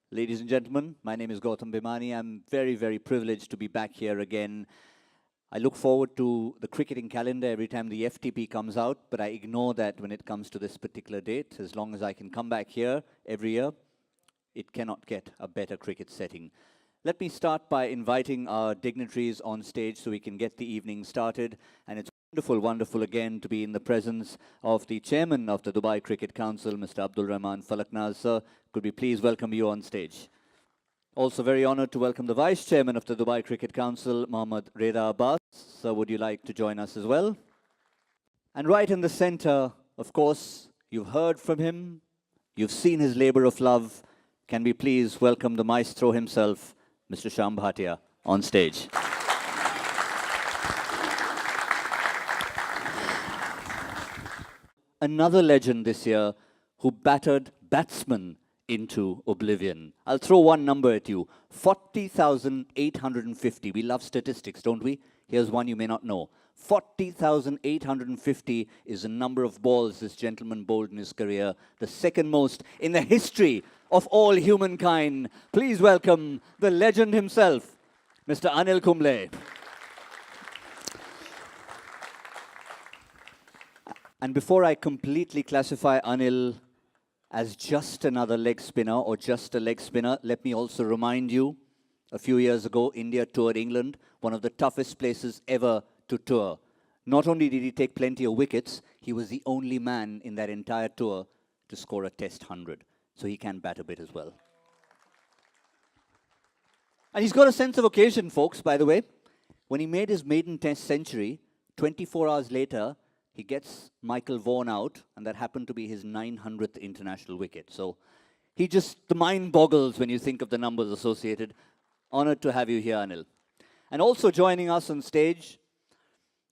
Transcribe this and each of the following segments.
Ladies and gentlemen, my name is Gautam Bhimani. I'm very, very privileged to be back here again. I look forward to the cricketing calendar every time the FTP comes out, but I ignore that when it comes to this particular date. As long as I can come back here every year, it cannot get a better cricket setting. Let me start by inviting our dignitaries on stage so we can get the evening started. And it's wonderful, wonderful again to be in the presence of the chairman of the Dubai Cricket Council, Mr. Abdul Rahman Falaknaz. Sir, could we please welcome you on stage? Also very honored to welcome the vice chairman of the Dubai Cricket Council, Mohammad Reza Abbas. Sir, would you like to join us as well? And right in the center, of course, you've heard from him, you've seen his labor of love. Can we please welcome the maestro himself, Mr. Shyam Bhatia, on stage. Another legend this year who battered batsmen into oblivion. I'll throw one number at you, 40,850. We love statistics, don't we? Here's one you may not know. 40,850 is the number of balls this gentleman bowled in his career, the second most in the history of all humankind. Please welcome the legend himself, Mr. Anil Kumble. And before I completely classify Anil as just another leg spinner or just a leg spinner, let me also remind you, a few years ago, India toured England, one of the toughest places ever to tour. Not only did he take plenty of wickets, he was the only man in that entire tour to score a test 100. So he can bat a bit as well. And he's got a sense of occasion, folks, by the way. When he made his maiden test century, 24 hours later, he gets Michael Vaughan out, and that happened to be his 900th international wicket. So the mind boggles when you think of the numbers associated. Honored to have you here, Anil. And also joining us on stage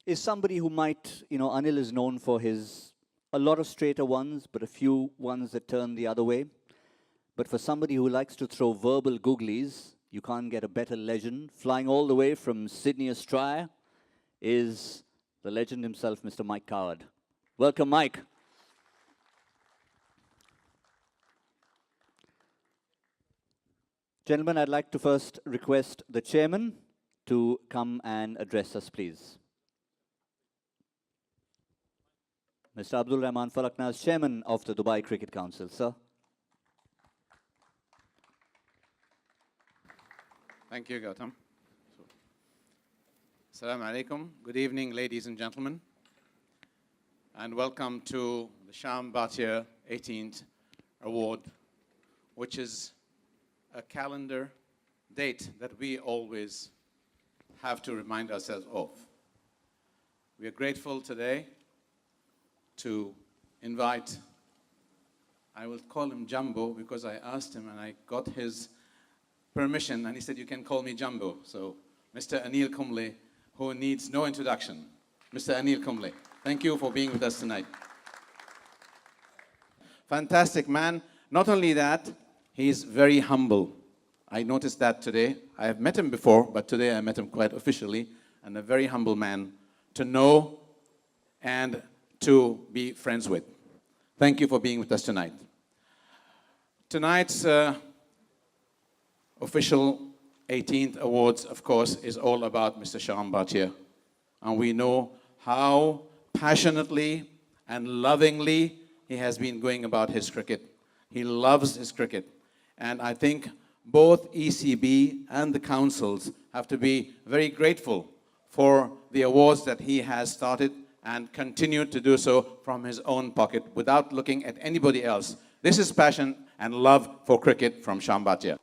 is somebody who might, Anil is known for a lot of straighter ones, but a few ones that turn the other way. But for somebody who likes to throw verbal googlies, you can't get a better legend. Flying all the way from Sydney, Australia, is the legend himself, Mr. Mike Coward. Welcome, Mike. Gentlemen, I'd like to first request the chairman to come and address us, please. Mr. Abdul Rahman Falaknaz, chairman of the Dubai Cricket Council. Sir. Thank you, Gautam. Assalamu alaikum. Good evening, ladies and gentlemen. And welcome to the Shyam Bhatia 18th Award, which is a calendar date that we always have to remind ourselves of. We are grateful today to invite, I will call him Jumbo because I asked him and I got his permission and he said, you can call me Jumbo. So Mr. Anil Kumble, who needs no introduction. Mr. Anil Kumble, thank you for being with us tonight. Fantastic man. Not only that, he's very humble. I noticed that today. I have met him before, but today I met him quite officially, and a very humble man to know and to be friends with. Thank you for being with us tonight. Tonight's official 18th Awards, of course, is all about Mr. Shyam Bhatia. And we know how passionately and lovingly he has been going about his cricket. He loves his cricket. And I think both ECB and the councils have to be very grateful for the awards that he has started and continued to do so from his own pocket without looking at anybody else. This is passion and love for cricket from Shyam Bhatia.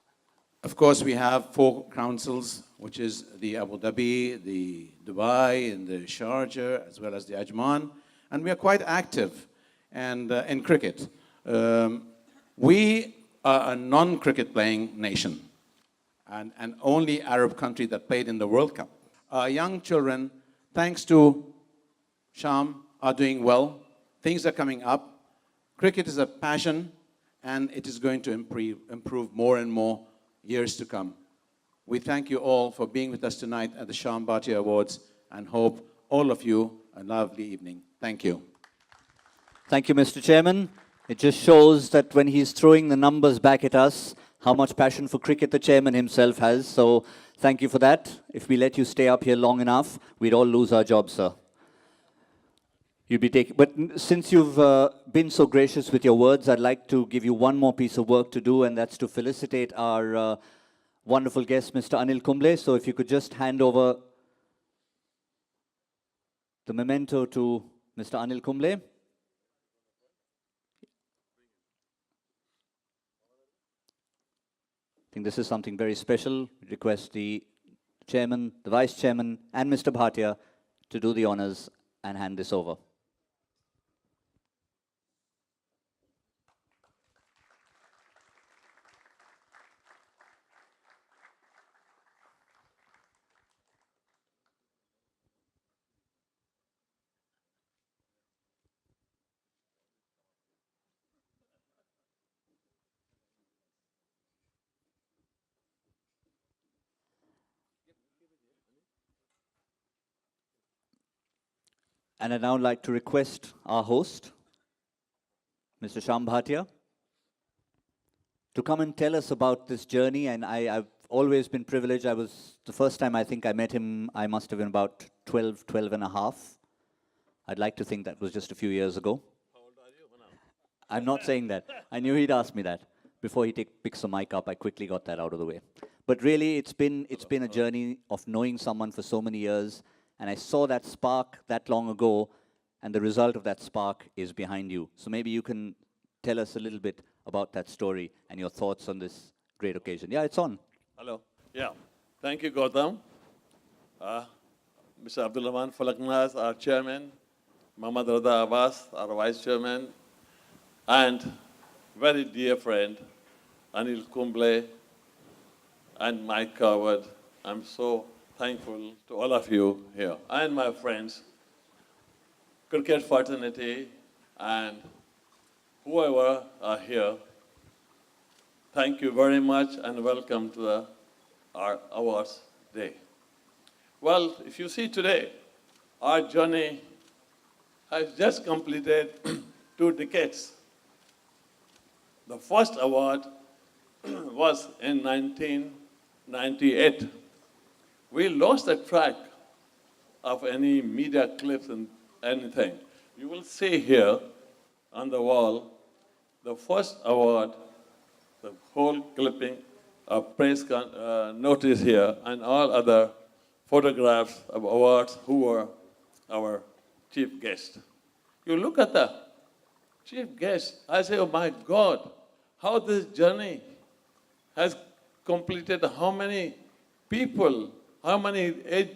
Of course, we have 4 councils, which is the Abu Dhabi, the Dubai, and the Sharjah, as well as the Ajman. And we are quite active and, in cricket. We are a non-cricket playing nation and only Arab country that played in the World Cup. Our young children, thanks to Shyam, are doing well. Things are coming up. Cricket is a passion, and it is going to improve more and more years to come. We thank you all for being with us tonight at the Shyam Bhatia Awards and hope all of you a lovely evening. Thank you. Thank you, Mr. Chairman. It just shows that when he's throwing the numbers back at us, how much passion for cricket the chairman himself has. So thank you for that. If we let you stay up here long enough, we'd all lose our jobs, sir. You'd be taking, but since you've been so gracious with your words, I'd like to give you one more piece of work to do, and that's to felicitate our wonderful guest, Mr. Anil Kumble. So if you could just hand over the memento to Mr. Anil Kumble. I think this is something very special. We request the chairman, the vice chairman, and Mr. Bhatia to do the honors and hand this over. And I'd now like to request our host, Mr. Shyam Bhatia, to come and tell us about this journey. And I've always been privileged. The first time I think I met him, I must have been about 12 and a half. I'd like to think that was just a few years ago. How old are you now? I'm not saying that. I knew he'd ask me that. Before he picks the mic up, I quickly got that out of the way. But really, it's been a journey of knowing someone for so many years. And I saw that spark that long ago, and the result of that spark is behind you. So maybe you can tell us a little bit about that story and your thoughts on this great occasion. Yeah, it's on. Hello. Yeah. Thank you, Gautam. Mr. Abdul Rahman Falaknaz, our chairman, Muhammad Rada Abbas, our vice chairman, and very dear friend, Anil Kumble, and Mike Coward. I'm so thankful to all of you here, and my friends, cricket fraternity, and whoever are here. Thank you very much, and welcome to our awards day. Well, if you see today, our journey has just completed 2 decades. The first award was in 1998. We lost the track of any media clips and anything. You will see here on the wall, the first award, the whole clipping of press notice here, and all other photographs of awards who were our chief guest. You look at the chief guest, I say, oh my God, how this journey has completed, how many people, how many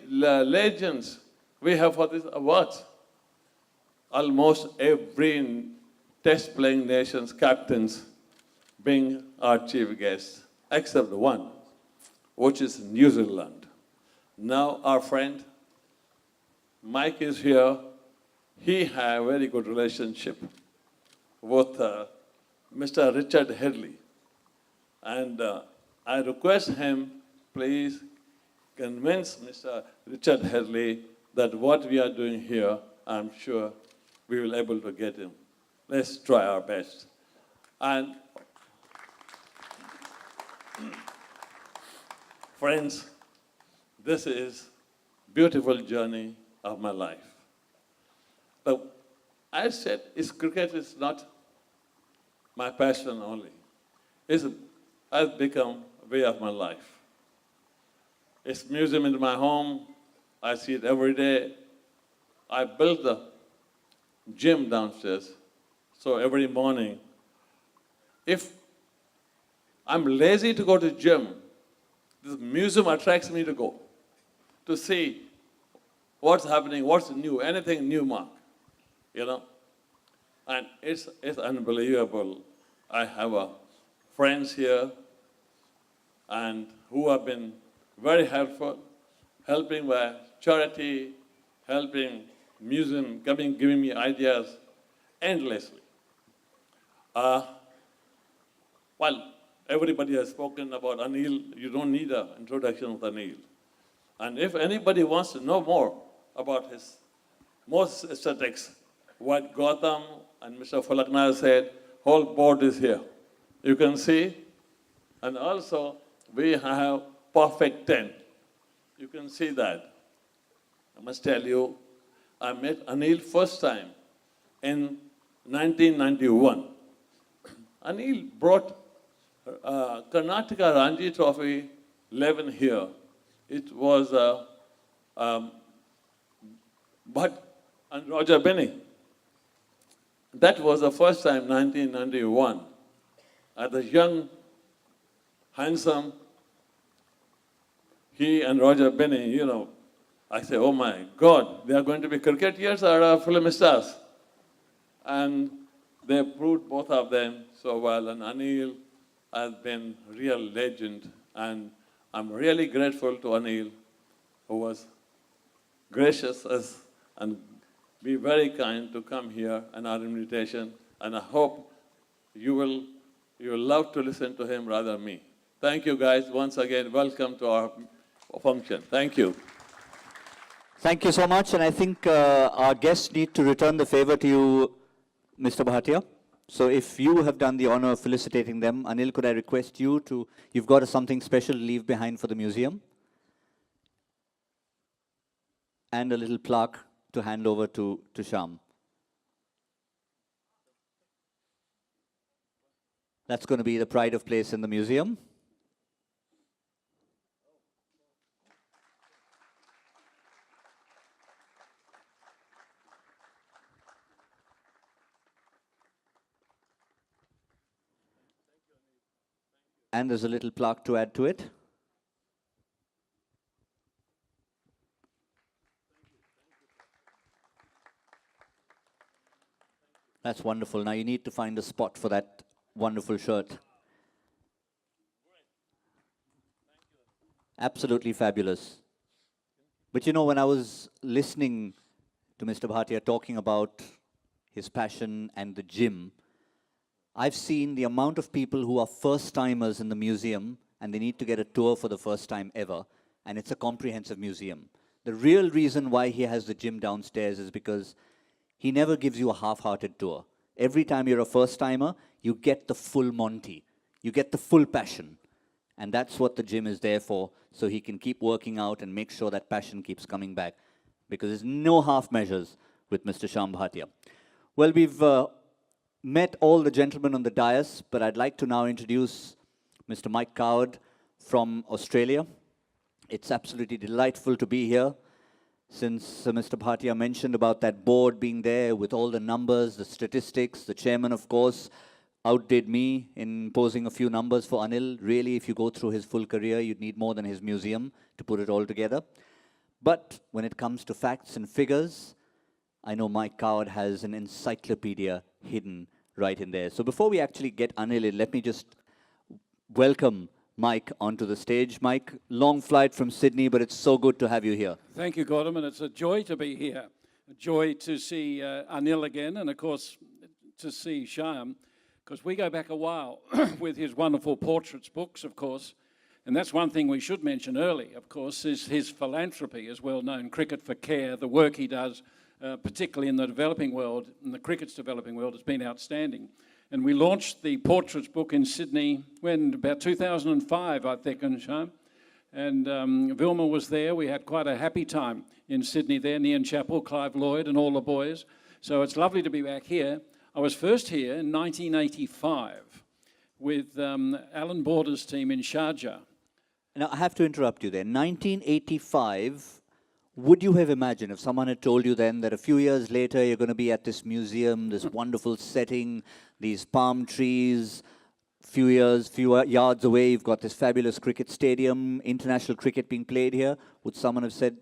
legends we have for these awards. Almost every test-playing nation's captains being our chief guest, except one, which is New Zealand. Now our friend Mike is here. He had a very good relationship with Mr. Richard Headley. And I request him, please convince Mr. Richard Headley that what we are doing here, I'm sure we will be able to get him. Let's try our best. And friends, this is beautiful journey of my life. But I said, cricket is not my passion only. It has become a way of my life. It's museum in my home. I see it every day. I built the gym downstairs. So every morning, if I'm lazy to go to gym, this museum attracts me to go, to see what's happening, what's new, anything new, Mark, you know. And it's unbelievable. I have friends here and who have been very helpful, helping by charity, helping museum, giving me ideas endlessly. Well, everybody has spoken about Anil. You don't need an introduction of Anil. And if anybody wants to know more about his most aesthetics, what Gautam and Mr. Falaknar said, whole board is here. You can see, And also, we have perfect 10. You can see that. I must tell you, I met Anil first time in 1991. Anil brought Karnataka Ranji Trophy 11 here. It was Bhatt and Roger Benny. That was the first time, 1991. As a young, handsome, he and Roger Benny, you know, I say, oh my God, they are going to be cricketers or film stars. And they proved both of them so well. And Anil has been real legend. And I'm really grateful to Anil, who was gracious and be very kind to come here and our invitation. And I hope you will love to listen to him rather than me. Thank you guys. Once again, welcome to our function. Thank you. Thank you so much, and I think our guests need to return the favor to you, Mr. Bhatia. So if you have done the honor of felicitating them, Anil, could I request you to, you've got something special to leave behind for the museum? And a little plaque to hand over to Shyam. That's going to be the pride of place in the museum. And there's a little plaque to add to it. That's wonderful. Now you need to find a spot for that wonderful shirt. Absolutely fabulous. But you know, when I was listening to Mr. Bhatia talking about his passion and the gym, I've seen the amount of people who are first-timers in the museum and they need to get a tour for the first time ever, and it's a comprehensive museum. The real reason why he has the gym downstairs is because he never gives you a half-hearted tour. Every time you're a first-timer, you get the full Monty. You get the full passion. And that's what the gym is there for, so he can keep working out and make sure that passion keeps coming back. Because there's no half measures with Mr. Shyam Bhatia. Well, we've met all the gentlemen on the dais, but I'd like to now introduce Mr. Mike Coward from Australia. It's absolutely delightful to be here. Since Mr. Bhatia mentioned about that board being there with all the numbers, the statistics, the chairman, of course, outdid me in posing a few numbers for Anil. Really, if you go through his full career, you'd need more than his museum to put it all together. But when it comes to facts and figures, I know Mike Coward has an encyclopedia hidden right in there. So before we actually get Anil in, let me just welcome Mike onto the stage. Mike, long flight from Sydney, but it's so good to have you here. Thank you, Gautam, and it's a joy to be here. A joy to see Anil again, and of course to see Shyam, because we go back a while with his wonderful portraits books, of course. And that's one thing we should mention early, of course, is his philanthropy is well known. Cricket for Care, the work he does, particularly in the developing world, in the cricket's developing world, has been outstanding. And we launched the portraits book in Sydney when about 2005, I think, and Vilma was there. We had quite a happy time in Sydney there, Nian Chappell, Clive Lloyd and all the boys. So it's lovely to be back here. I was first here in 1985 with Alan Border's team in Sharjah. Now, I have to interrupt you there. 1985, would you have imagined if someone had told you then that a few years later you're going to be at this museum, this wonderful setting, these palm trees, few yards away you've got this fabulous cricket stadium, international cricket being played here? Would someone have said,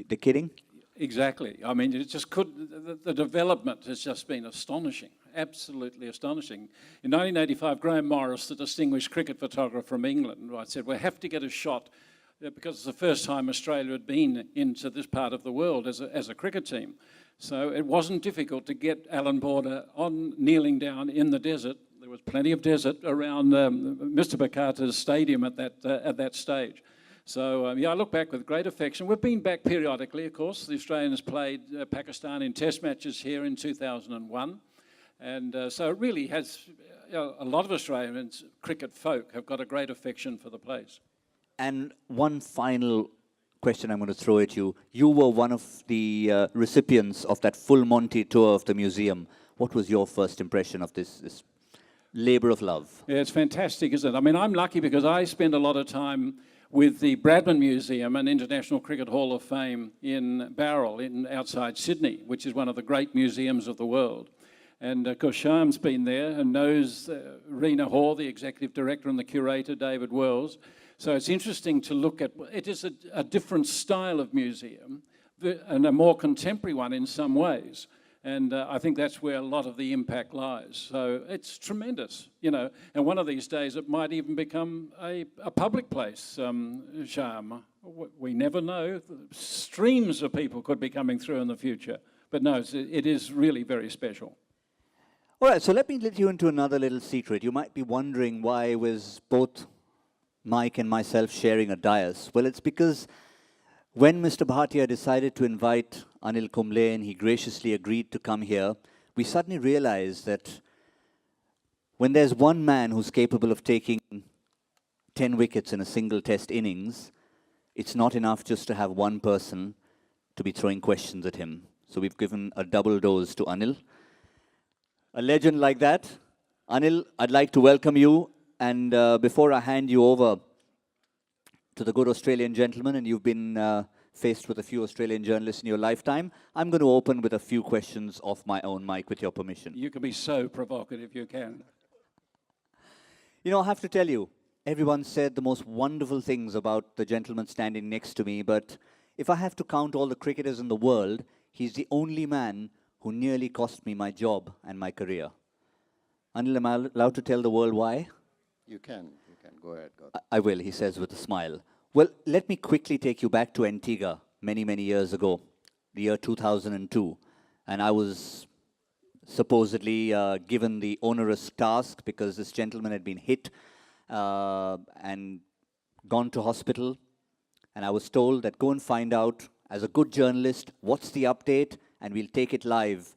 they're kidding? Exactly. I mean, it just the development has just been astonishing, absolutely astonishing. In 1985, Graham Morris, the distinguished cricket photographer from England, said, we have to get a shot because it's the first time Australia had been into this part of the world as a cricket team. So it wasn't difficult to get Alan Border on kneeling down in the desert. There was plenty of desert around Mr. Bakata's stadium at that stage. So, yeah, I look back with great affection. We've been back periodically, of course. The Australians played Pakistan in test matches here in 2001. And so it really has, a lot of Australians, cricket folk, have got a great affection for the place. And one final question I'm going to throw at you. You were one of the recipients of that full Monty tour of the museum. What was your first impression of this labor of love? Yeah, it's fantastic, isn't it? I mean, I'm lucky because I spend a lot of time with the Bradman Museum and International Cricket Hall of Fame in Bowral, outside Sydney, which is one of the great museums of the world. And of course, Shyam's been there and knows Rena Hoare, the executive director, and the curator, David Wells. So it's interesting to look at, it is a different style of museum and a more contemporary one in some ways. And I think that's where a lot of the impact lies. So it's tremendous, and one of these days it might even become a public place, Shyam. We never know. Streams of people could be coming through in the future. But no, it is really very special. All right, so let me let you into another little secret. You might be wondering why was both Mike and myself sharing a dais. Well, it's because when Mr. Bhatia decided to invite Anil Kumble and he graciously agreed to come here, we suddenly realized that when there's one man who's capable of taking 10 wickets in a single test innings, it's not enough just to have one person to be throwing questions at him. So we've given a double dose to Anil. A legend like that. Anil, I'd like to welcome you. And before I hand you over to the good Australian gentleman, and you've been faced with a few Australian journalists in your lifetime, I'm going to open with a few questions of my own, Mike, with your permission. You can be so provocative, you can. I have to tell you, everyone said the most wonderful things about the gentleman standing next to me, but if I have to count all the cricketers in the world, he's the only man who nearly cost me my job and my career. Anil, am I allowed to tell the world why? You can go ahead. I will, he says with a smile. Well, let me quickly take you back to Antigua many, many years ago, the year 2002. And I was supposedly given the onerous task because this gentleman had been hit and gone to hospital. And I was told that go and find out, as a good journalist, what's the update, and we'll take it live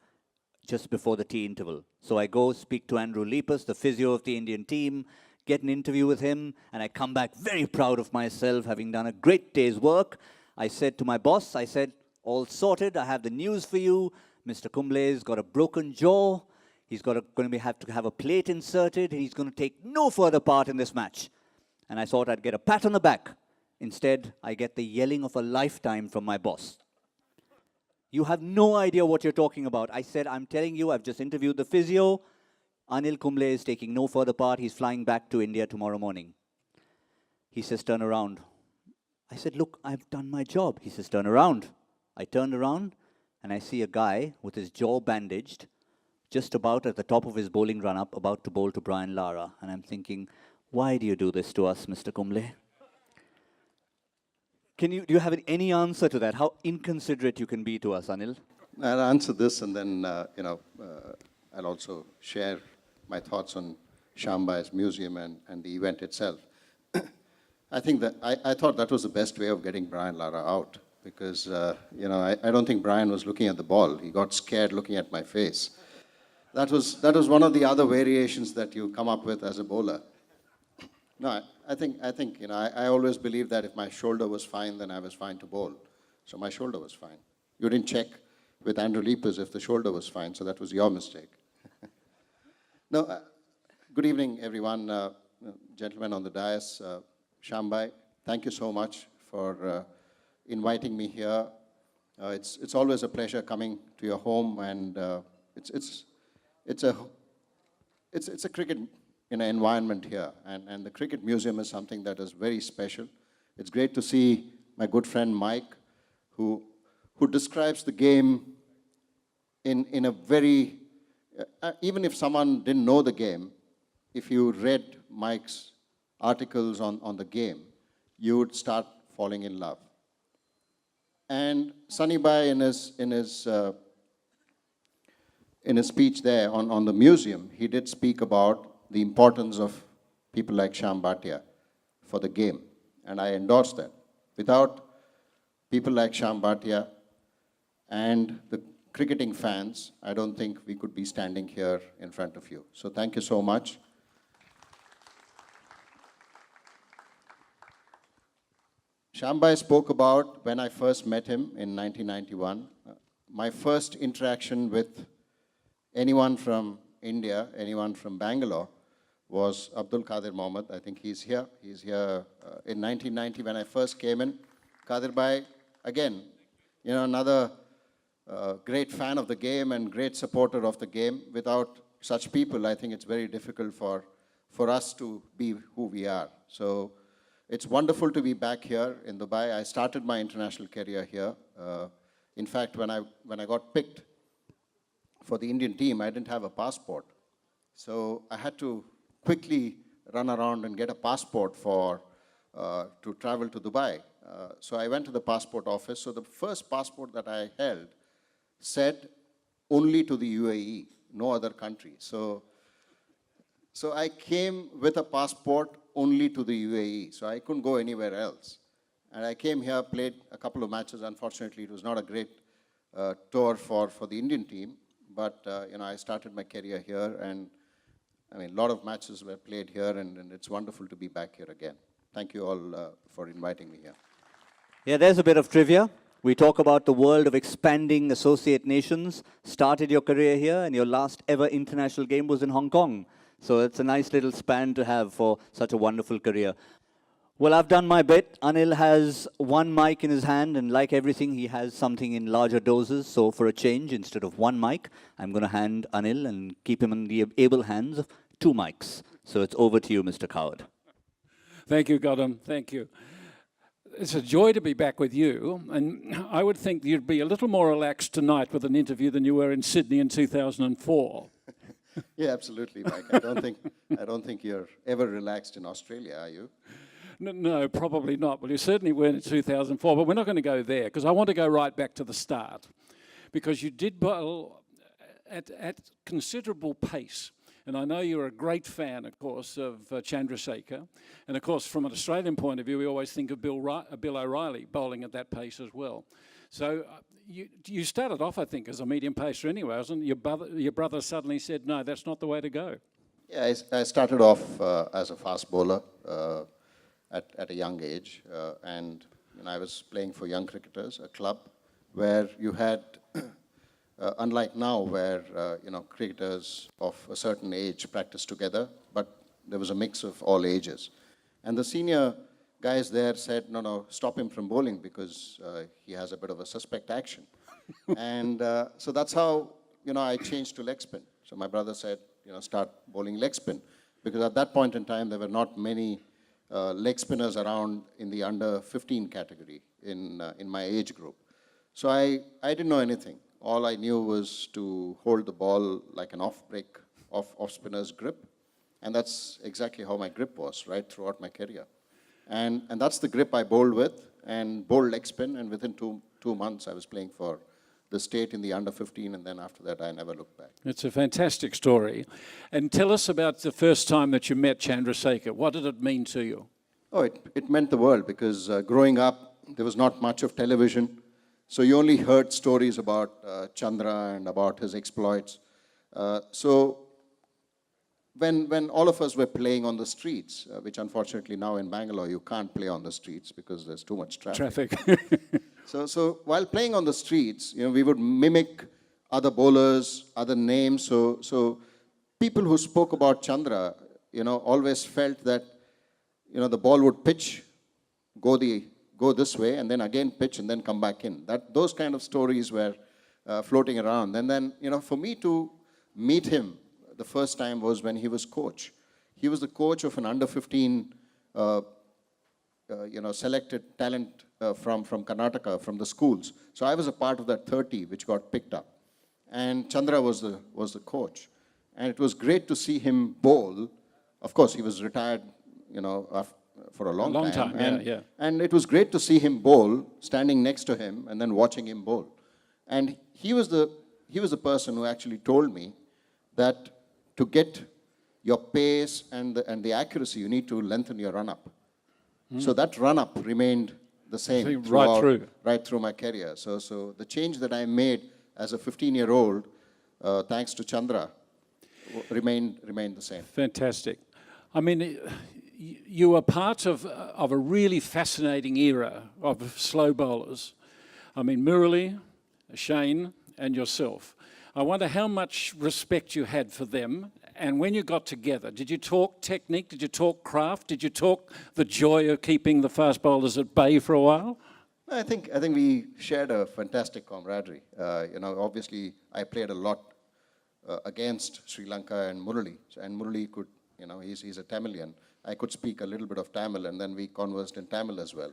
just before the tea interval. So I go speak to Andrew Lepus, the physio of the Indian team, get an interview with him, and I come back very proud of myself, having done a great day's work. I said to my boss, I said, all sorted, I have the news for you. Mr. Kumble's got a broken jaw. He's going to have to have a plate inserted. He's going to take no further part in this match. And I thought I'd get a pat on the back. Instead, I get the yelling of a lifetime from my boss. You have no idea what you're talking about. I said, I'm telling you, I've just interviewed the physio. Anil Kumble is taking no further part. He's flying back to India tomorrow morning. He says, turn around. I said, look, I've done my job. He says, turn around. I turned around, and I see a guy with his jaw bandaged, just about at the top of his bowling run-up, about to bowl to Brian Lara. And I'm thinking, why do you do this to us, Mr. Kumble? Do you have any answer to that? How inconsiderate you can be to us, Anil? I'll answer this, and then I'll also share my thoughts on Shyam Bhai's museum and the event itself. I think that I thought that was the best way of getting Brian Lara out, because I don't think Brian was looking at the ball. He got scared looking at my face. That was one of the other variations that you come up with as a bowler. No, I think I always believe that if my shoulder was fine, then I was fine to bowl. So my shoulder was fine. You didn't check with Andrew Lepus if the shoulder was fine, so that was your mistake. No, good evening, everyone, gentlemen on the dais. Shyam Bhai, thank you so much for inviting me here. It's always a pleasure coming to your home, and it's a cricket environment here, and the Cricket Museum is something that is very special. It's great to see my good friend Mike, who describes the game in a very, even if someone didn't know the game, if you read Mike's articles on the game, you would start falling in love. And Sunny Bhai in his speech there on the museum, he did speak about the importance of people like Shyam Bhatia for the game. And I endorse that. Without people like Shyam Bhatia and the cricketing fans, I don't think we could be standing here in front of you. So thank you so much. Shyam Bhai spoke about when I first met him in 1991. My first interaction with anyone from India, anyone from Bangalore, was Abdul Qadir Mohammed. I think he's here. He's here in 1990 when I first came in. Qadir Bhai, again, another great fan of the game and great supporter of the game. Without such people, I think it's very difficult for us to be who we are. So it's wonderful to be back here in Dubai. I started my international career here. In fact, when I got picked for the Indian team, I didn't have a passport. So I had to quickly run around and get a passport to travel to Dubai. So I went to the passport office. So the first passport that I held said only to the UAE, no other country. So I came with a passport only to the UAE. So I couldn't go anywhere else. And I came here, played a couple of matches. Unfortunately, it was not a great tour for the Indian team. But I started my career here, and I mean, a lot of matches were played here, and it's wonderful to be back here again. Thank you all for inviting me here. Yeah, there's a bit of trivia. We talk about the world of expanding associate nations. Started your career here, and your last ever international game was in Hong Kong. So it's a nice little span to have for such a wonderful career. Well, I've done my bit. Anil has one mic in his hand, and like everything, he has something in larger doses. So for a change, instead of one mic, I'm going to hand Anil and keep him in the able hands of two mics. So it's over to you, Mr. Coward. Thank you, Gautam. Thank you. It's a joy to be back with you, and I would think you'd be a little more relaxed tonight with an interview than you were in Sydney in 2004. Yeah, absolutely, Mike. I don't think you're ever relaxed in Australia, are you? No, probably not. Well, you certainly weren't in 2004, but we're not going to go there because I want to go right back to the start, because you did bowl at considerable pace. And I know you're a great fan, of course, of Chandrasekhar. And, of course, from an Australian point of view, we always think of Bill O'Reilly bowling at that pace as well. So you started off, I think, as a medium pacer anyway, wasn't it? Your brother suddenly said, no, that's not the way to go. Yeah, I started off as a fast bowler at a young age. And I was playing for young cricketers, a club where you had... unlike now, where cricketers of a certain age practice together, but there was a mix of all ages. And the senior guys there said, no, stop him from bowling because he has a bit of a suspect action. And so that's how I changed to leg spin. So my brother said, start bowling leg spin, because at that point in time there were not many leg spinners around in the under 15 category in my age group. So I didn't know anything. All I knew was to hold the ball like an off-break, off-spinner's grip. And that's exactly how my grip was, right, throughout my career. And that's the grip I bowled with, and bowled leg spin, and within two months I was playing for the state in the under 15, and then after that I never looked back. It's a fantastic story. And tell us about the first time that you met Chandrasekhar. What did it mean to you? Oh, it meant the world, because growing up, there was not much of television. So you only heard stories about Chandra and about his exploits. So when all of us were playing on the streets, which unfortunately now in Bangalore you can't play on the streets because there's too much traffic. So while playing on the streets, we would mimic other bowlers, other names. So people who spoke about Chandra, always felt that, the ball would pitch, go this way, and then again pitch, and then come back in. Those kind of stories were floating around. And then, for me to meet him the first time was when he was coach. He was the coach of an under 15, selected talent from Karnataka, from the schools. So I was a part of that 30 which got picked up. And Chandra was the coach. And it was great to see him bowl. Of course, he was retired, for a long time. Yeah. And it was great to see him bowl, standing next to him, and then watching him bowl. And he was the person who actually told me that to get your pace and the accuracy, you need to lengthen your run-up. So that run-up remained the same right through my career. So the change that I made as a 15-year-old, thanks to Chandra, remained the same. Fantastic. I mean, you were part of a really fascinating era of slow bowlers. I mean, Murali, Shane, and yourself. I wonder how much respect you had for them. And when you got together, did you talk technique? Did you talk craft? Did you talk the joy of keeping the fast bowlers at bay for a while? I think we shared a fantastic camaraderie. Obviously, I played a lot against Sri Lanka and Murali. And Murali could, he's a Tamilian. I could speak a little bit of Tamil, and then we conversed in Tamil as well.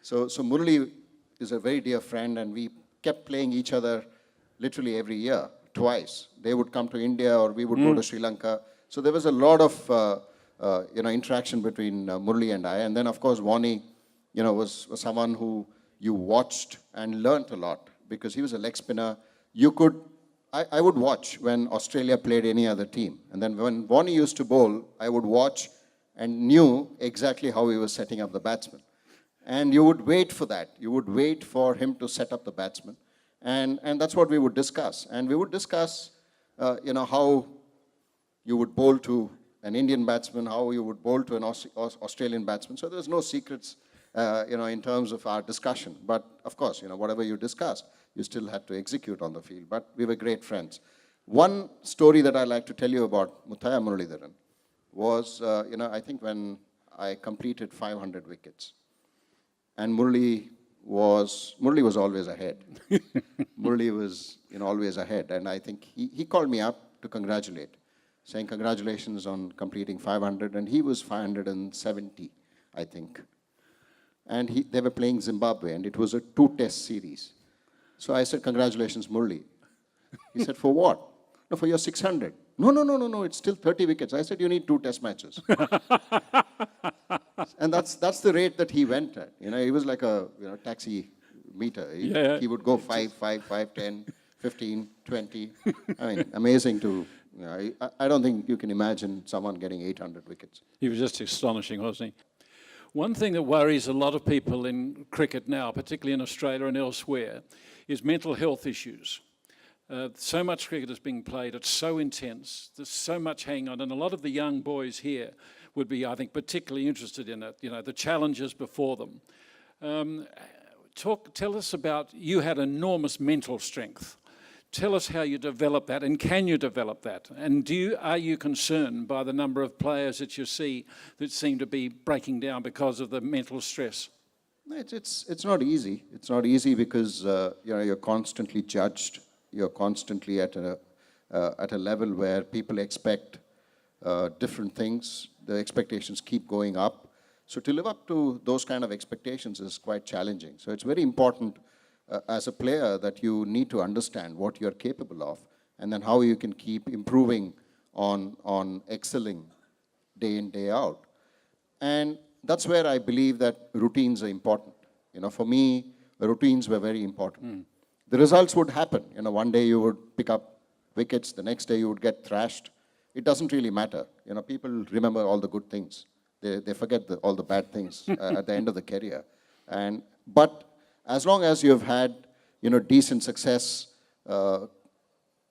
So Murali is a very dear friend, and we kept playing each other literally every year, twice. They would come to India, or we would go to Sri Lanka. So there was a lot of interaction between Murali and I. And then, of course, Vani, was someone who you watched and learnt a lot, because he was a leg spinner. I would watch when Australia played any other team. And then when Vani used to bowl, I would watch and knew exactly how he was setting up the batsman. And you would wait for that. You would wait for him to set up the batsman. And that's what we would discuss. And we would discuss, how you would bowl to an Indian batsman, how you would bowl to an Australian batsman. So there's no secrets, in terms of our discussion. But of course, whatever you discussed, you still had to execute on the field. But we were great friends. One story that I like to tell you about Muthaiya Muralidharan was, I think when I completed 500 wickets, and Murali was always ahead. Murali was always ahead. And I think he called me up to congratulate, saying congratulations on completing 500. And he was 570, I think. And they were playing Zimbabwe, and it was a 2-test series. So I said, congratulations, Murali. He said, for what? No, for your 600. No, it's still 30 wickets. I said, you need 2 test matches. And that's the rate that he went at. He was like a taxi meter. He would go 5, 10, 15, 20. I mean, amazing to, I don't think you can imagine someone getting 800 wickets. He was just astonishing, wasn't he? One thing that worries a lot of people in cricket now, particularly in Australia and elsewhere, is mental health issues. So much cricket is being played, it's so intense, there's so much hanging on, and a lot of the young boys here would be, I think, particularly interested in it, the challenges before them. Tell us about, you had enormous mental strength. Tell us how you develop that, and can you develop that? And are you concerned by the number of players that you see that seem to be breaking down because of the mental stress? It's not easy. It's not easy because you're constantly judged. You're constantly at a level where people expect different things. The expectations keep going up. So to live up to those kind of expectations is quite challenging. So it's very important as a player that you need to understand what you're capable of, and then how you can keep improving on excelling day in, day out. And that's where I believe that routines are important. For me, routines were very important. The results would happen. One day you would pick up wickets, the next day you would get thrashed. It doesn't really matter. People remember all the good things. They forget all the bad things at the end of the career. But as long as you've had, decent success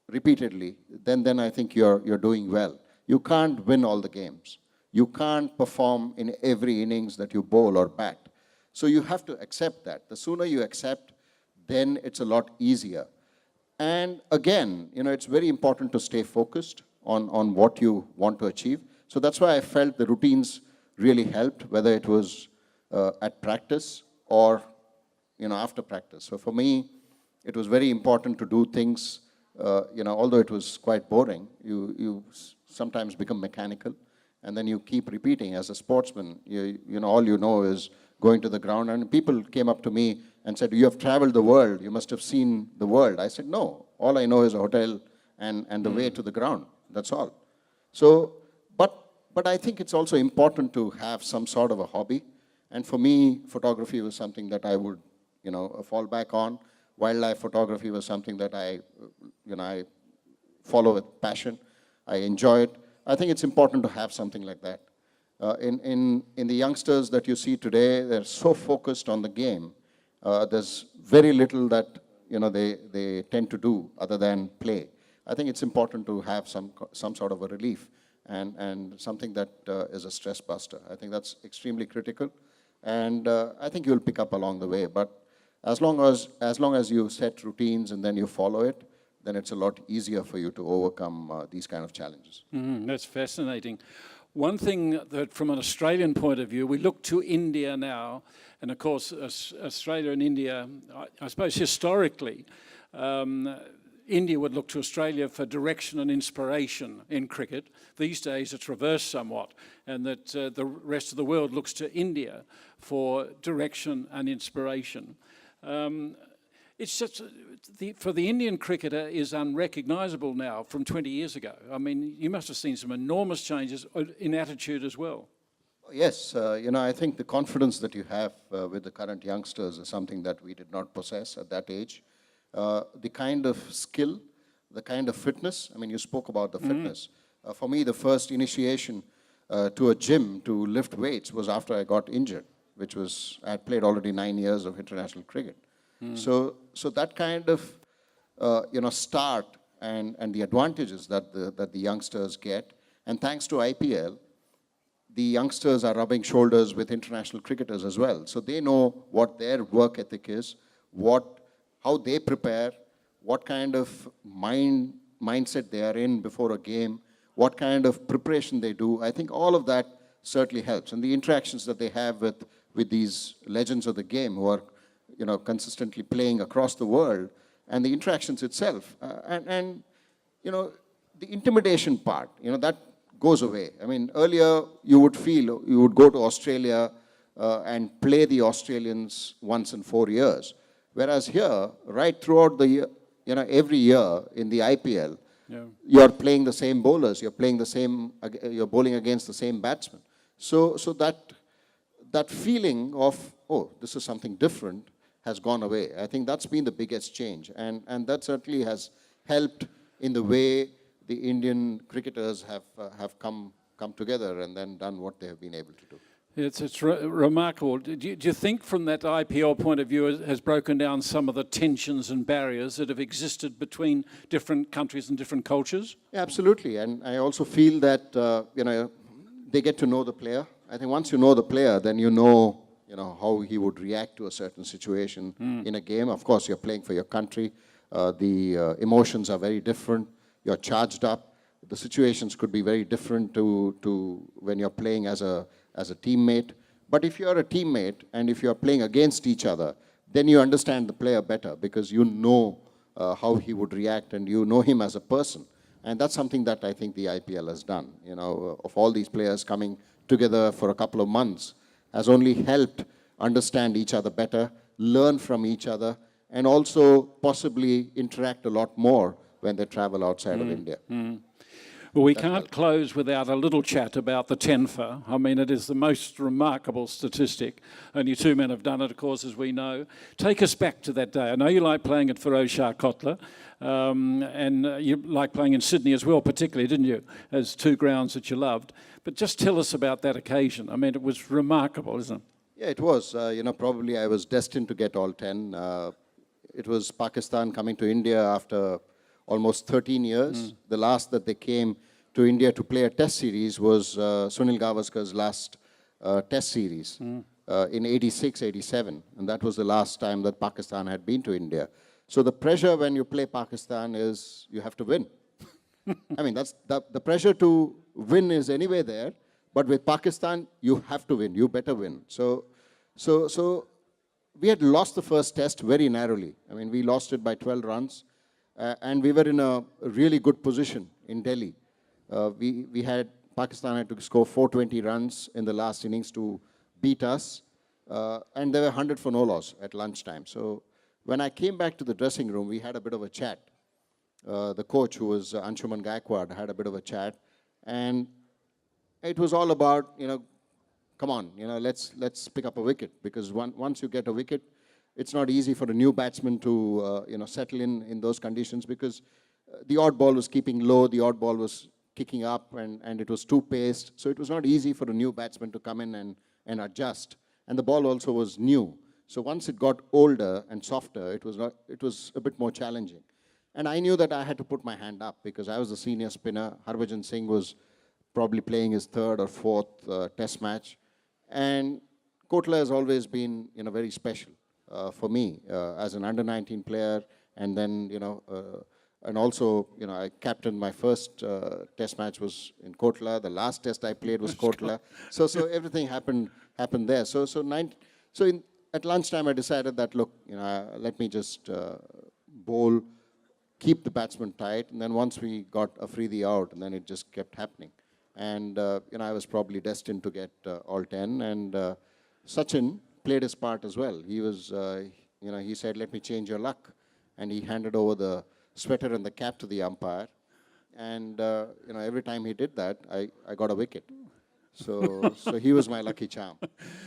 repeatedly, then I think you're doing well. You can't win all the games. You can't perform in every innings that you bowl or bat. So you have to accept that. The sooner you accept, then it's a lot easier. And again, it's very important to stay focused on what you want to achieve. So that's why I felt the routines really helped, whether it was at practice or after practice. So for me, it was very important to do things, although it was quite boring, you sometimes become mechanical, and then you keep repeating. As a sportsman, all you know is going to the ground. And people came up to me and said, you have traveled the world, you must have seen the world. I said, no, all I know is a hotel and the way to the ground, that's all. So, but I think it's also important to have some sort of a hobby. And for me, photography was something that I would, fall back on. Wildlife photography was something that I follow with passion. I enjoy it. I think it's important to have something like that. In the youngsters that you see today, they're so focused on the game. There's very little that they tend to do other than play. I think it's important to have some sort of a relief and something that is a stress buster. I think that's extremely critical, and I think you'll pick up along the way. But as long as you set routines and then you follow it, then it's a lot easier for you to overcome these kind of challenges. That's fascinating. One thing that from an Australian point of view, we look to India now, and of course Australia and India, I suppose historically, India would look to Australia for direction and inspiration in cricket. These days it's reversed somewhat, and that the rest of the world looks to India for direction and inspiration. It's just, for the Indian cricketer is unrecognisable now from 20 years ago. I mean, you must have seen some enormous changes in attitude as well. Yes, I think the confidence that you have with the current youngsters is something that we did not possess at that age. The kind of skill, the kind of fitness, I mean, you spoke about the fitness. For me, the first initiation to a gym to lift weights was after I got injured, which was, I had played already 9 years of international cricket. So that kind of, start and the advantages that the youngsters get, and thanks to IPL, the youngsters are rubbing shoulders with international cricketers as well. So they know what their work ethic is, how they prepare, what kind of mindset they are in before a game, what kind of preparation they do. I think all of that certainly helps. And the interactions that they have with these legends of the game who are consistently playing across the world, and the interactions itself, and the intimidation part, that goes away. I mean, earlier you would go to Australia and play the Australians once in 4 years, whereas here, right throughout the year, every year in the IPL, you're playing the same bowlers, you're bowling against the same batsmen. So that feeling of, oh, this is something different, has gone away. I think that's been the biggest change, and that certainly has helped in the way the Indian cricketers have come together and then done what they have been able to do. It's remarkable. Do you think from that IPL point of view it has broken down some of the tensions and barriers that have existed between different countries and different cultures? Yeah, absolutely, and I also feel that they get to know the player. I think once you know the player, then you know how he would react to a certain situation in a game. Of course, you're playing for your country. The emotions are very different. You're charged up. The situations could be very different to when you're playing as a teammate. But if you're a teammate and if you're playing against each other, then you understand the player better because you know how he would react and you know him as a person. And that's something that I think the IPL has done. Of all these players coming together for a couple of months, has only helped understand each other better, learn from each other, and also possibly interact a lot more when they travel outside of India. Well, we can't close without a little chat about the tenfer. I mean, it is the most remarkable statistic. Only 2 men have done it, of course, as we know. Take us back to that day. I know you like playing at Feroz Shah Kotla, and you like playing in Sydney as well, particularly, didn't you, as 2 grounds that you loved. But just tell us about that occasion. I mean, it was remarkable, isn't it? Yeah, it was. Probably I was destined to get all 10. It was Pakistan coming to India after almost 13 years. The last that they came to India to play a test series was Sunil Gavaskar's last test series in 86, 87. And that was the last time that Pakistan had been to India. So the pressure when you play Pakistan is you have to win. I mean, that's the pressure to win is anyway there, but with Pakistan, you have to win. You better win. So we had lost the first test very narrowly. I mean, we lost it by 12 runs, and we were in a really good position in Delhi. Pakistan had to score 420 runs in the last innings to beat us, and there were 100 for no loss at lunchtime. So when I came back to the dressing room, we had a bit of a chat. The coach, who was Anshuman Gaikwad, had a bit of a chat, and it was all about, come on, let's pick up a wicket, because once you get a wicket, it's not easy for a new batsman to settle in those conditions, because the odd ball was keeping low, the odd ball was kicking up, and it was too paced, so it was not easy for a new batsman to come in and adjust, and the ball also was new. So once it got older and softer, it was a bit more challenging. And I knew that I had to put my hand up because I was the senior spinner. Harbhajan Singh was probably playing his third or fourth test match. And Kotla has always been, very special for me as an under-19 player. And then, and also, I captained my first test match was in Kotla. The last test I played was Kotla. So everything happened there. At lunchtime, I decided that, look, let me just bowl, keep the batsman tight, and then once we got Afridi out, and then it just kept happening. And, I was probably destined to get all 10, and Sachin played his part as well. He was, he said, let me change your luck, and he handed over the sweater and the cap to the umpire, and, every time he did that, I got a wicket. So he was my lucky charm.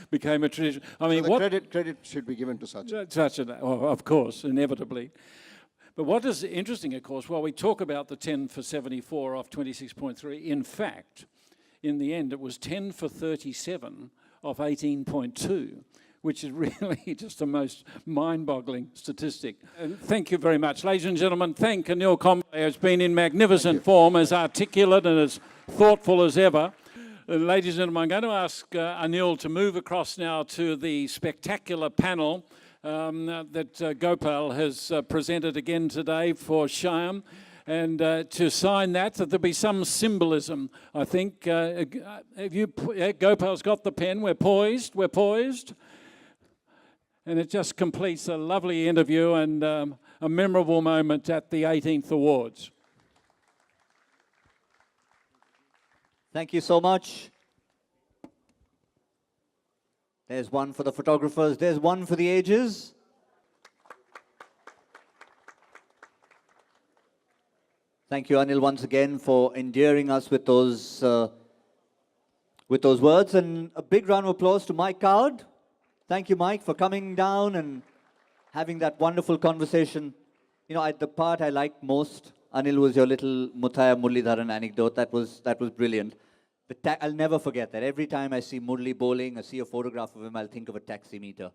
Became a tradition. I mean, So the credit should be given to Sachin. Sachin, of course, inevitably. But what is interesting, of course, while we talk about the 10 for 74 off 26.3, in fact, in the end, it was 10 for 37 off 18.2, which is really just the most mind-boggling statistic. And thank you very much. Ladies and gentlemen, thank Anil Kumble, who's been in magnificent form, as articulate and as thoughtful as ever. Ladies and gentlemen, I'm going to ask Anil to move across now to the spectacular panel that Gopal has presented again today for Shyam. And to sign that there'll be some symbolism, I think. Gopal's got the pen. We're poised. And it just completes a lovely interview and a memorable moment at the 18th Awards. Thank you so much. There's one for the photographers. There's one for the ages. Thank you, Anil, once again for endearing us with those words. And a big round of applause to Mike Coward. Thank you, Mike, for coming down and having that wonderful conversation. The part I liked most, Anil, was your little Muthaya Muralidharan anecdote. That was brilliant. I'll never forget that. Every time I see Murli bowling, I see a photograph of him, I'll think of a taximeter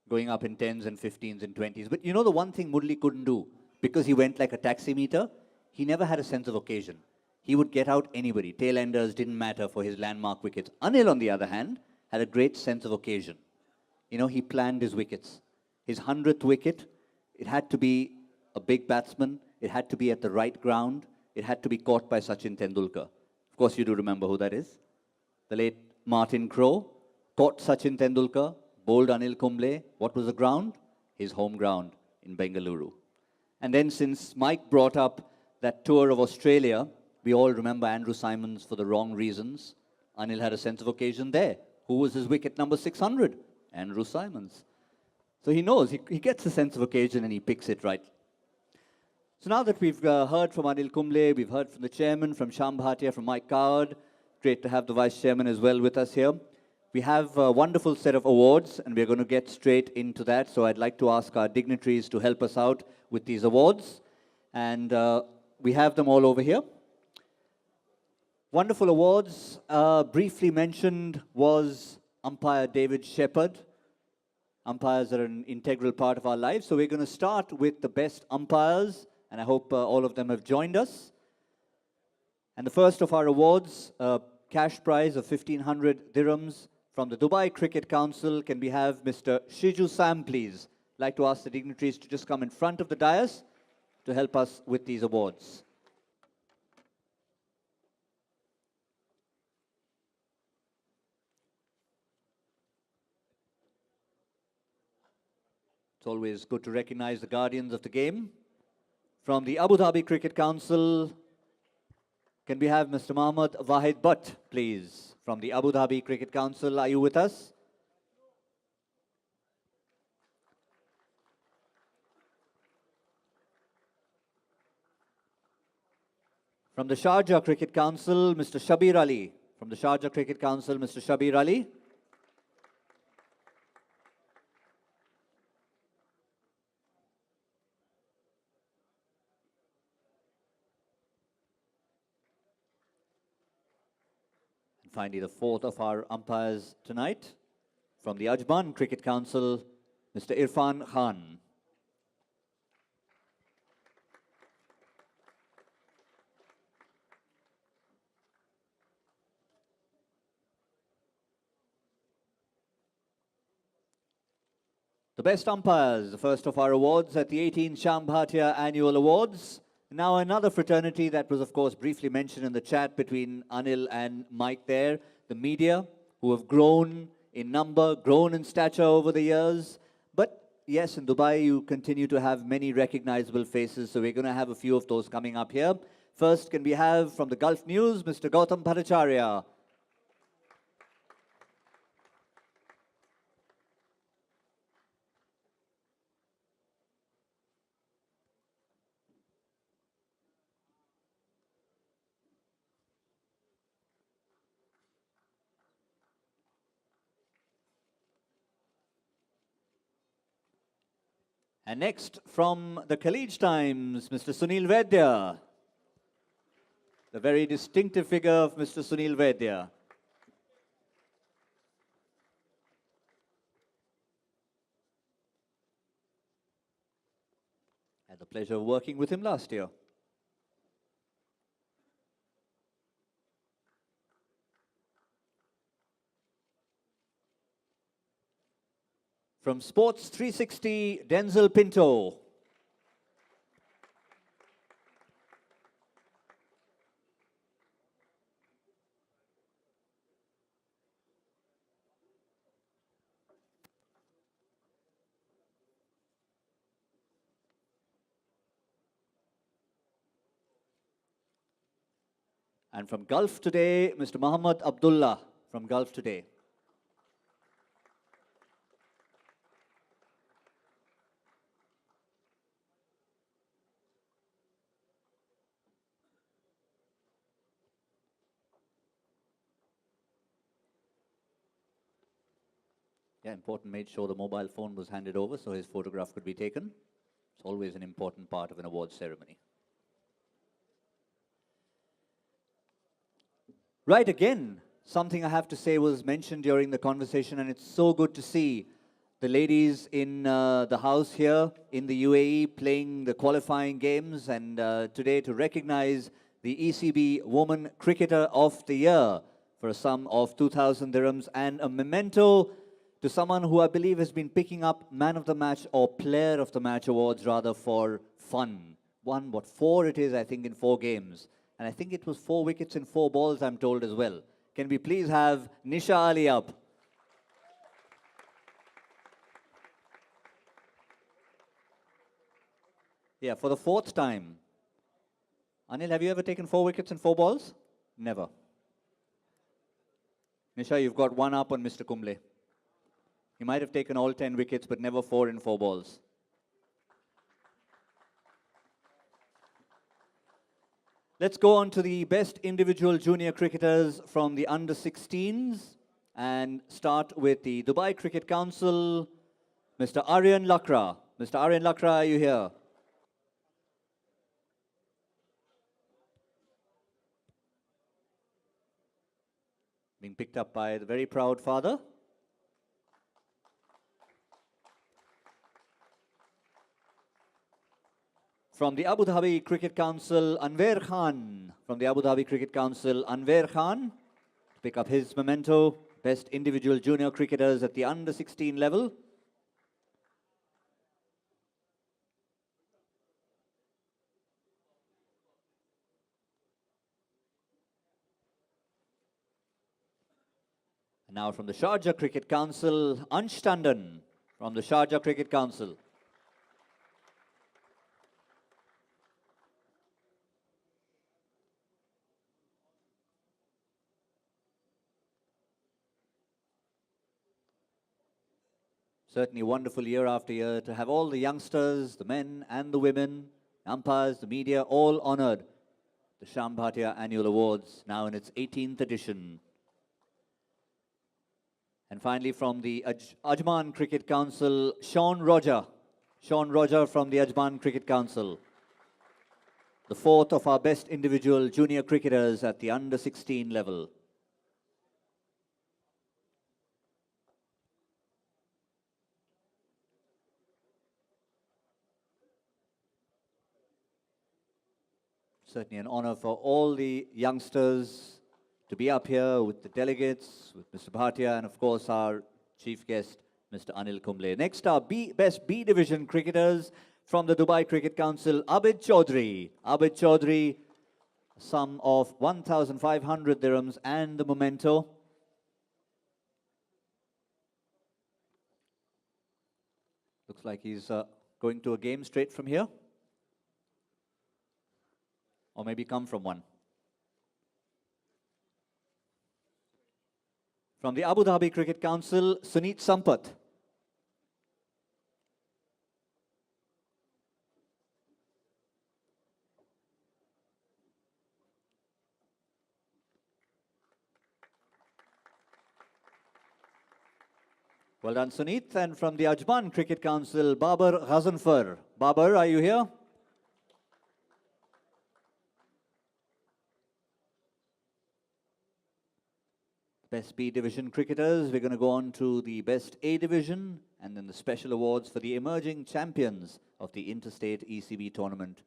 going up in 10s and 15s and 20s. But the one thing Murli couldn't do, because he went like a taximeter, he never had a sense of occasion. He would get out anybody. Tail-enders didn't matter for his landmark wickets. Anil, on the other hand, had a great sense of occasion. He planned his wickets. His 100th wicket, it had to be a big batsman. It had to be at the right ground. It had to be caught by Sachin Tendulkar. Of course, you do remember who that is. The late Martin Crowe caught Sachin Tendulkar, bowled Anil Kumble. What was the ground? His home ground in Bengaluru. And then since Mike brought up that tour of Australia, we all remember Andrew Simons for the wrong reasons. Anil had a sense of occasion there. Who was his wicket number 600? Andrew Simons. So he knows, he gets a sense of occasion and he picks it right. So now that we've heard from Anil Kumble, we've heard from the chairman, from Shyam Bhatia, from Mike Coward, great to have the vice chairman as well with us here. We have a wonderful set of awards and we're going to get straight into that. So I'd like to ask our dignitaries to help us out with these awards. And we have them all over here. Wonderful awards. Briefly mentioned was umpire David Shepherd. Umpires are an integral part of our lives. So we're going to start with the best umpires. And I hope all of them have joined us. And the first of our awards, cash prize of 1,500 dirhams from the Dubai Cricket Council. Can we have Mr. Shiju Sam, please? I'd like to ask the dignitaries to just come in front of the dais to help us with these awards. It's always good to recognize the guardians of the game. From the Abu Dhabi Cricket Council, can we have Mr. Mohammad Wahid Butt, please? From the Abu Dhabi Cricket Council, are you with us? From the Sharjah Cricket Council, Mr. Shabir Ali. From the Sharjah Cricket Council, Mr. Shabir Ali. Finally, the fourth of our umpires tonight, from the Ajman Cricket Council, Mr. Irfan Khan. The best umpires, the first of our awards at the 18th Shyam Bhatia Annual Awards. Now another fraternity that was, of course, briefly mentioned in the chat between Anil and Mike there, the media, who have grown in number, grown in stature over the years. But yes, in Dubai, you continue to have many recognizable faces, so we're going to have a few of those coming up here. First, can we have from the Gulf News, Mr. Gautam Bhattacharya. And next, from the Khalij Times, Mr. Sunil Vaidya. The very distinctive figure of Mr. Sunil Vaidya. Had the pleasure of working with him last year. From Sports 360, Denzel Pinto. And from Gulf Today, Mr. Muhammad Abdullah from Gulf Today. Yeah, important, made sure the mobile phone was handed over so his photograph could be taken. It's always an important part of an awards ceremony. Right, again, something I have to say was mentioned during the conversation, and it's so good to see the ladies in the house here in the UAE playing the qualifying games, and today to recognize the ECB Woman Cricketer of the Year for a sum of 2,000 dirhams and a memento to someone who I believe has been picking up Man of the Match or Player of the Match awards rather for fun. Won, what, 4 it is, I think, in 4 games. And I think it was 4 wickets in 4 balls, I'm told as well. Can we please have Nisha Ali up? Yeah, for the 4th time. Anil, have you ever taken 4 wickets in 4 balls? Never. Nisha, you've got 1 up on Mr. Kumble. He might have taken all 10 wickets, but never 4 in 4 balls. Let's go on to the best individual junior cricketers from the under-16s and start with the Dubai Cricket Council, Mr. Aryan Lakra. Mr. Aryan Lakra, are you here? Being picked up by the very proud father. From the Abu Dhabi Cricket Council, Anwar Khan. From the Abu Dhabi Cricket Council, Anwar Khan. To pick up his memento, best individual junior cricketers at the under-16 level. And now from the Sharjah Cricket Council, Ansh Tandon. From the Sharjah Cricket Council. Certainly wonderful year after year to have all the youngsters, the men and the women, umpires, the media, all honored. The Shyam Bhatia Annual Awards, now in its 18th edition. And finally from the Ajman Cricket Council, Sean Roger. Sean Roger from the Ajman Cricket Council. The 4th of our best individual junior cricketers at the under-16 level. Certainly an honor for all the youngsters to be up here with the delegates, with Mr. Bhatia, and of course our chief guest, Mr. Anil Kumble. Next, our best B division cricketers from the Dubai Cricket Council, Abid Chaudhry. Abid Chaudhry, a sum of 1,500 dirhams and the memento. Looks like he's going to a game straight from here. Or maybe come from one. From the Abu Dhabi Cricket Council, Suneet Sampath. Well done, Suneet. And from the Ajman Cricket Council, Babar Ghazanfar. Babar, are you here? Best B division cricketers. We're going to go on to the best A division and then the special awards for the emerging champions of the interstate ECB tournament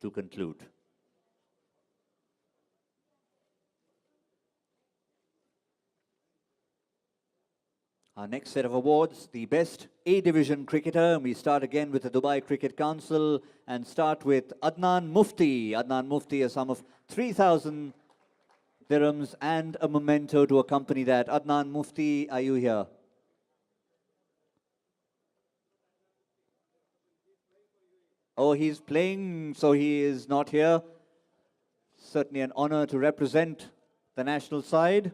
to conclude. Our next set of awards, the best A division cricketer. We start again with the Dubai Cricket Council and start with Adnan Mufti. Adnan Mufti, a sum of 3,000 dirhams and a memento to accompany that. Adnan Mufti, are you here? Oh, he's playing, so he is not here. Certainly an honor to represent the national side.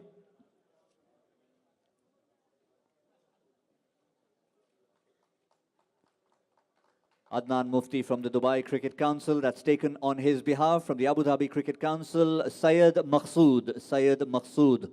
Adnan Mufti from the Dubai Cricket Council. That's taken on his behalf from the Abu Dhabi Cricket Council, Syed Maqsood. Syed Maqsood.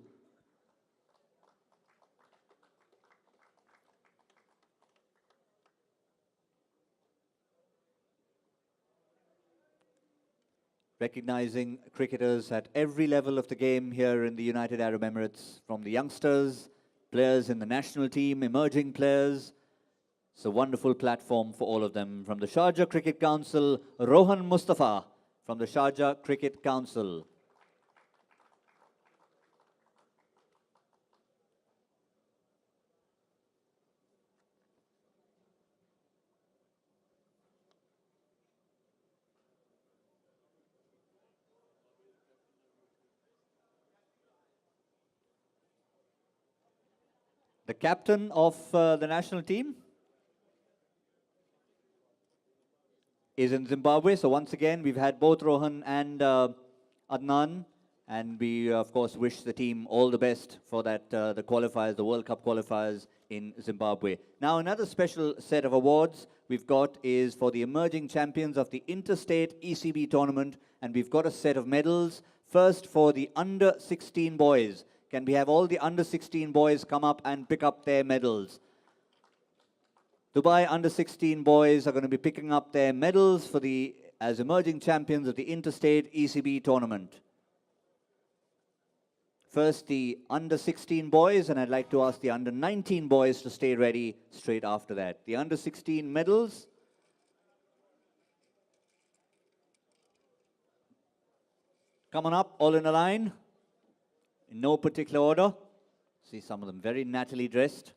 Recognizing cricketers at every level of the game here in the United Arab Emirates, from the youngsters, players in the national team, emerging players. It's a wonderful platform for all of them. From the Sharjah Cricket Council, Rohan Mustafa from the Sharjah Cricket Council. The captain of the national team is in Zimbabwe. So once again, we've had both Rohan and Adnan. And we, of course, wish the team all the best for that, the qualifiers, the World Cup qualifiers in Zimbabwe. Now, another special set of awards we've got is for the emerging champions of the interstate ECB tournament. And we've got a set of medals. First, for the under-16 boys. Can we have all the under-16 boys come up and pick up their medals? Dubai under-16 boys are going to be picking up their medals for as emerging champions of the interstate ECB tournament. First, the under-16 boys, and I'd like to ask the under-19 boys to stay ready straight after that. The under-16 medals. Come on up, all in a line. In no particular order. See some of them very nattily dressed.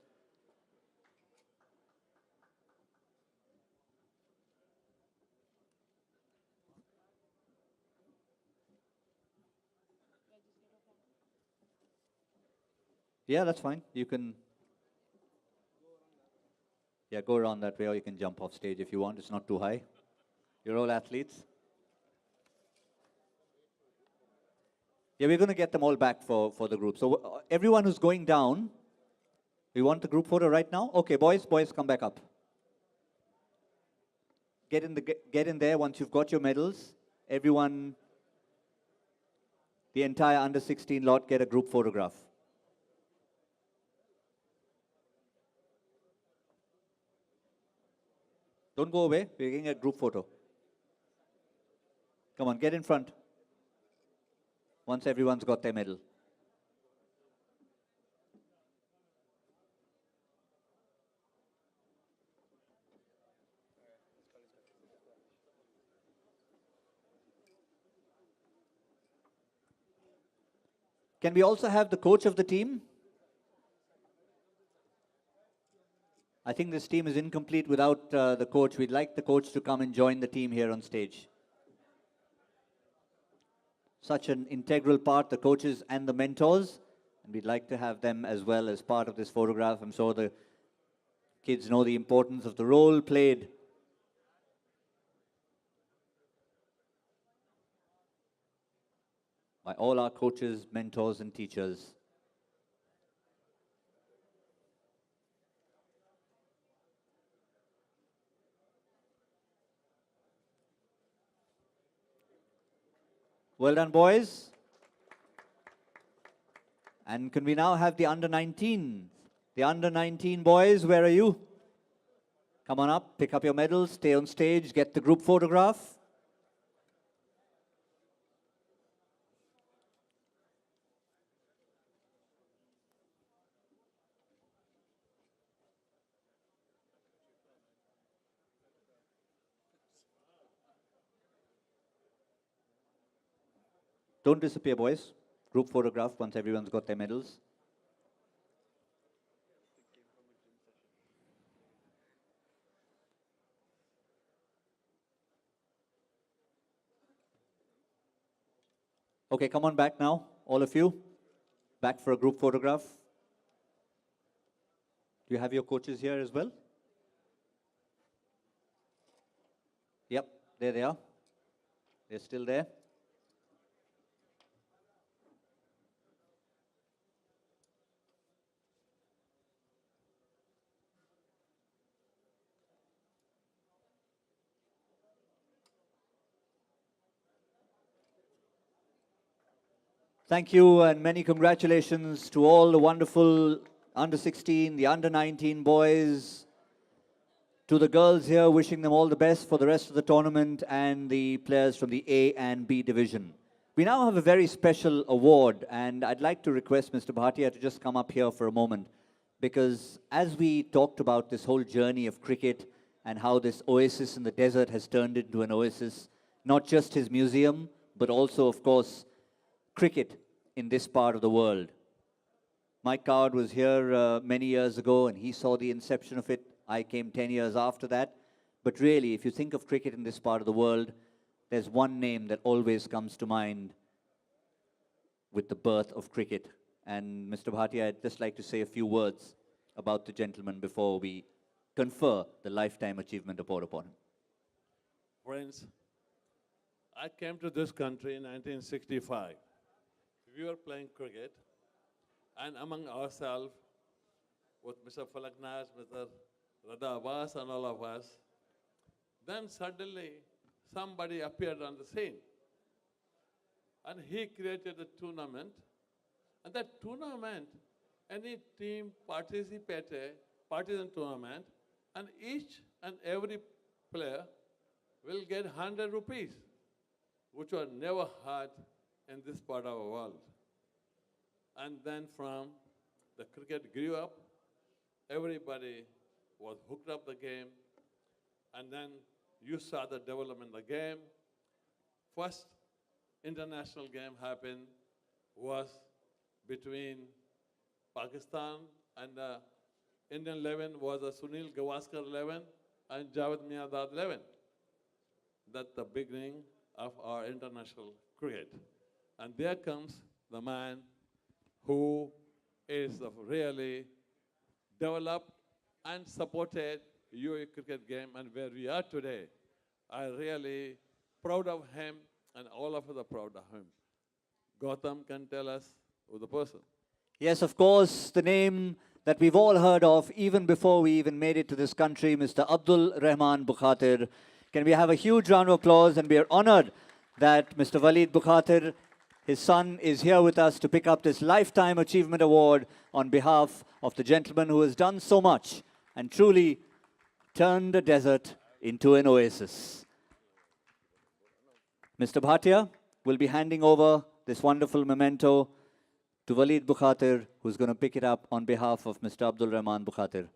Yeah, that's fine. You can, yeah, go around that way, or you can jump off stage if you want. It's not too high. You're all athletes. Yeah, we're going to get them all back for the group. So everyone who's going down, we want the group photo right now? Okay, boys, come back up. Get in there once you've got your medals. Everyone, the entire under-16 lot, get a group photograph. Don't go away. We're getting a group photo. Come on, get in front. Once everyone's got their medal. Can we also have the coach of the team? I think this team is incomplete without the coach. We'd like the coach to come and join the team here on stage. Such an integral part, the coaches and the mentors, and we'd like to have them as well as part of this photograph. I'm sure the kids know the importance of the role played by all our coaches, mentors, and teachers. Well done, boys. And can we now have the under 19? The under 19 boys, where are you? Come on up, pick up your medals, stay on stage, get the group photograph. Don't disappear, boys. Group photograph once everyone's got their medals. Okay, come on back now, all of you. Back for a group photograph. Do you have your coaches here as well? Yep, there they are. They're still there. Thank you and many congratulations to all the wonderful under 16, the under 19 boys, to the girls here, wishing them all the best for the rest of the tournament, and the players from the A and B division. We now have a very special award, and I'd like to request Mr. Bhatia to just come up here for a moment, because as we talked about this whole journey of cricket and how this oasis in the desert has turned into an oasis, not just his museum, but also, of course, cricket in this part of the world. Mike Coward was here many years ago, and he saw the inception of it. I came 10 years after that. But really, if you think of cricket in this part of the world, there's one name that always comes to mind with the birth of cricket. And Mr. Bhatia, I'd just like to say a few words about the gentleman before we confer the Lifetime Achievement Award upon him. Friends, I came to this country in 1965. We were playing cricket, and among ourselves, with Mr. Falaknaz, Mr. Rada Abbas, and all of us, then suddenly somebody appeared on the scene. And he created a tournament. And that tournament, any team participated, partisan tournament, and each and every player will get 100 rupees, which were never had in this part of the world. And then from the cricket grew up, everybody was hooked up the game, and then you saw the development of the game. First international game happened was between Pakistan, and the Indian 11 was a Sunil Gavaskar 11 and Javed Miandad 11. That's the beginning of our international cricket. And there comes the man who is really developed and supported UAE cricket game and where we are today. I'm really proud of him, and all of us are proud of him. Gautam can tell us who the person. Yes, of course, the name that we've all heard of even before we even made it to this country, Mr. Abdul Rahman Bukhatir. Can we have a huge round of applause? And we are honored that Mr. Waleed Bukhatir, his son, is here with us to pick up this Lifetime Achievement Award on behalf of the gentleman who has done so much and truly turned the desert into an oasis. Mr. Bhatia will be handing over this wonderful memento to Waleed Bukhatir, who's going to pick it up on behalf of Mr. Abdul Rahman Bukhatir.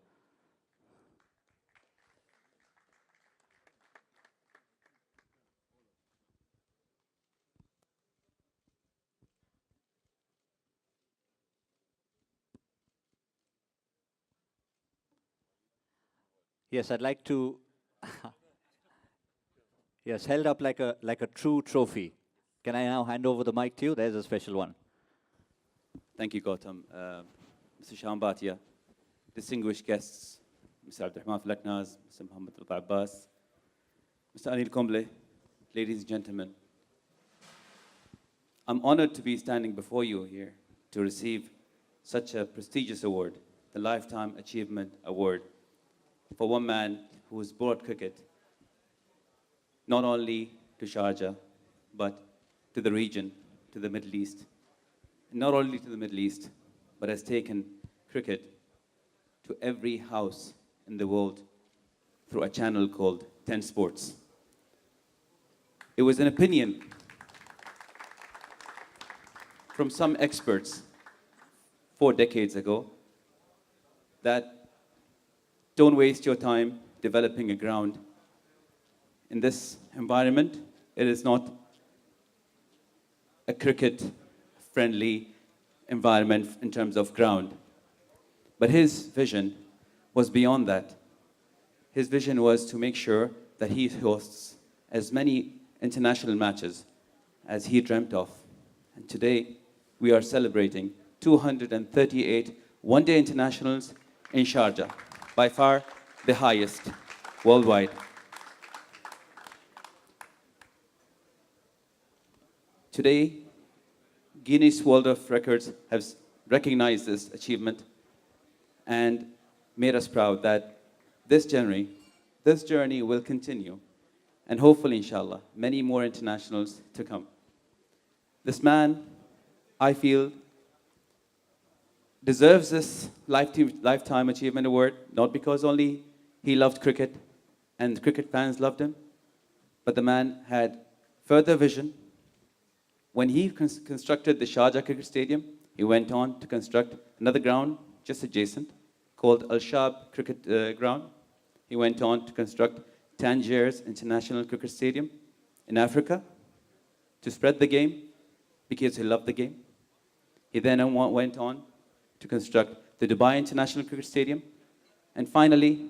Yes, I'd like to. Yes, held up like a true trophy. Can I now hand over the mic to you? There's a special one. Thank you, Gautam. Mr. Shyam Bhatia, distinguished guests, Mr. Abdurrahman Falaknaz, Mr. Muhammad Rida Abbas, Mr. Anil Kumble, ladies and gentlemen. I'm honored to be standing before you here to receive such a prestigious award, the Lifetime Achievement Award, for one man who has brought cricket not only to Sharjah, but to the region, to the Middle East. Not only to the Middle East, but has taken cricket to every house in the world through a channel called 10 Sports. It was an opinion from some experts 4 decades ago that don't waste your time developing a ground. In this environment, it is not a cricket-friendly environment in terms of ground. But his vision was beyond that. His vision was to make sure that he hosts as many international matches as he dreamt of. And today, we are celebrating 238 one-day internationals in Sharjah, by far the highest worldwide. Today, Guinness World of Records has recognized this achievement and made us proud that this journey will continue, and hopefully, inshallah, many more internationals to come. This man, I feel, deserves this Lifetime Achievement Award, not because only he loved cricket and cricket fans loved him, but the man had further vision. When he constructed the Sharjah Cricket Stadium, he went on to construct another ground just adjacent called Al-Shab Cricket Ground. He went on to construct Tangiers International Cricket Stadium in Africa to spread the game because he loved the game. He then went on to construct the Dubai International Cricket Stadium. And finally,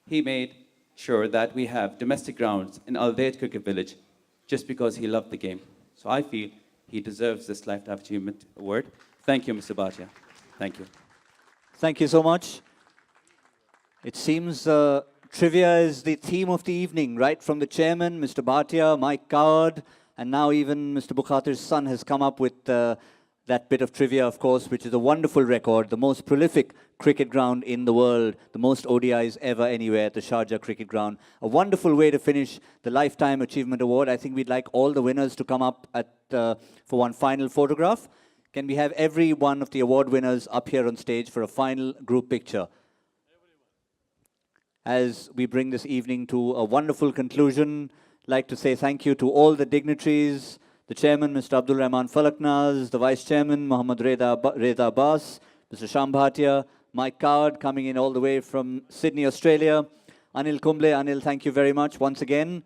he made sure that we have domestic grounds in Al Dayt Cricket Village just because he loved the game. So I feel he deserves this Lifetime Achievement Award. Thank you, Mr. Bhatia. Thank you. Thank you so much. It seems trivia is the theme of the evening, right? From the chairman, Mr. Bhatia, Mike Coward, and now even Mr. Bukhatir's son has come up with that bit of trivia, of course, which is a wonderful record, the most prolific cricket ground in the world, the most ODIs ever anywhere at the Sharjah Cricket Ground. A wonderful way to finish the Lifetime Achievement Award. I think we'd like all the winners to come up for one final photograph. Can we have every one of the award winners up here on stage for a final group picture? As we bring this evening to a wonderful conclusion, I'd like to say thank you to all the dignitaries, the chairman, Mr. Abdul Rahman Falaknaz, the vice chairman, Muhammad Rida Abbas, Mr. Shyam Bhatia, Mike Coward coming in all the way from Sydney, Australia, Anil Kumble. Anil, thank you very much once again.